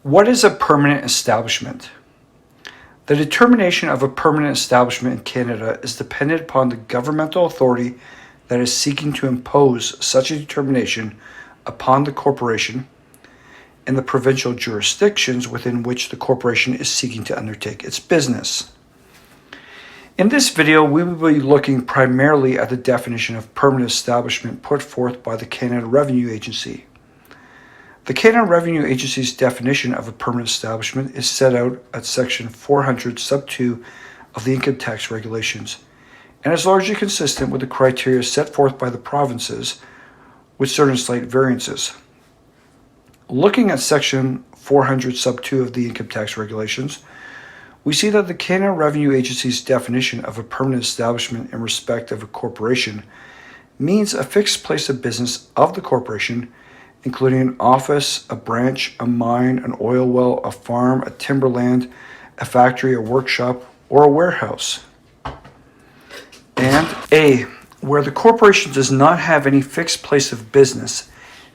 What is a permanent establishment? The determination of a permanent establishment in Canada is dependent upon the governmental authority that is seeking to impose such a determination upon the corporation and the provincial jurisdictions within which the corporation is seeking to undertake its business. In this video, we will be looking primarily at the definition of permanent establishment put forth by the Canada Revenue Agency. The Canada Revenue Agency's definition of a permanent establishment is set out at Section 400, Sub 2 of the Income Tax Regulations, and is largely consistent with the criteria set forth by the provinces, with certain slight variances. Looking at Section 400, Sub 2 of the Income Tax Regulations, we see that the Canada Revenue Agency's definition of a permanent establishment in respect of a corporation means a fixed place of business of the corporation, including an office, a branch, a mine, an oil well, a farm, a timberland, a factory, a workshop, or a warehouse. And A, where the corporation does not have any fixed place of business,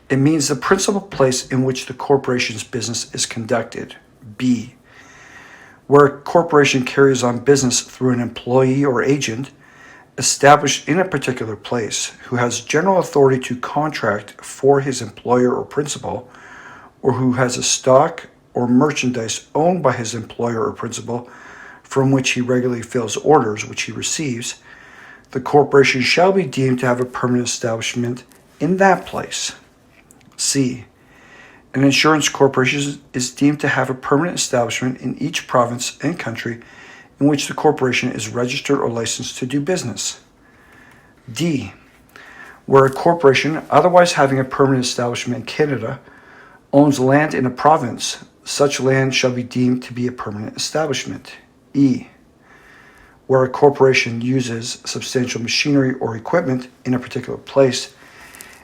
it means the principal place in which the corporation's business is conducted. B, where a corporation carries on business through an employee or agent established in a particular place who has general authority to contract for his employer or principal, or who has a stock or merchandise owned by his employer or principal from which he regularly fills orders which he receives, the corporation shall be deemed to have a permanent establishment in that place. C, an insurance corporation is deemed to have a permanent establishment in each province and country in which the corporation is registered or licensed to do business. D, where a corporation, otherwise having a permanent establishment in Canada, owns land in a province, such land shall be deemed to be a permanent establishment. E, where a corporation uses substantial machinery or equipment in a particular place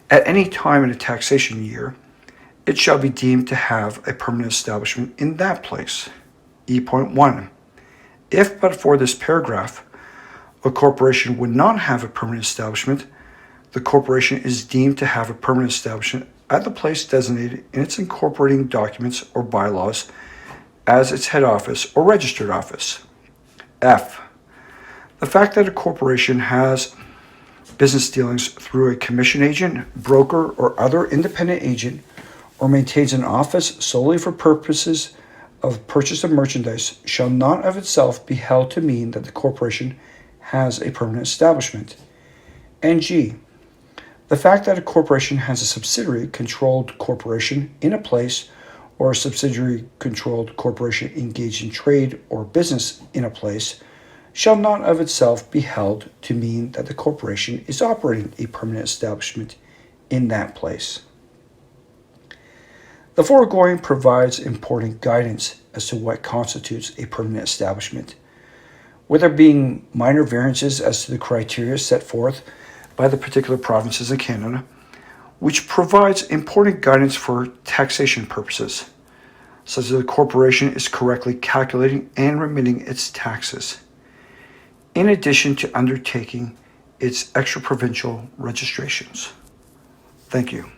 at any time in a taxation year, it shall be deemed to have a permanent establishment in that place. E.1. If but for this paragraph, a corporation would not have a permanent establishment, the corporation is deemed to have a permanent establishment at the place designated in its incorporating documents or bylaws as its head office or registered office. F, the fact that a corporation has business dealings through a commission agent, broker, or other independent agent, or maintains an office solely for purposes of purchase of merchandise shall not of itself be held to mean that the corporation has a permanent establishment. And G, the fact that a corporation has a subsidiary controlled corporation in a place, or a subsidiary controlled corporation engaged in trade or business in a place, shall not of itself be held to mean that the corporation is operating a permanent establishment in that place. The foregoing provides important guidance as to what constitutes a permanent establishment, with there being minor variances as to the criteria set forth by the particular provinces of Canada, which provides important guidance for taxation purposes, such that the corporation is correctly calculating and remitting its taxes, in addition to undertaking its extra-provincial registrations. Thank you.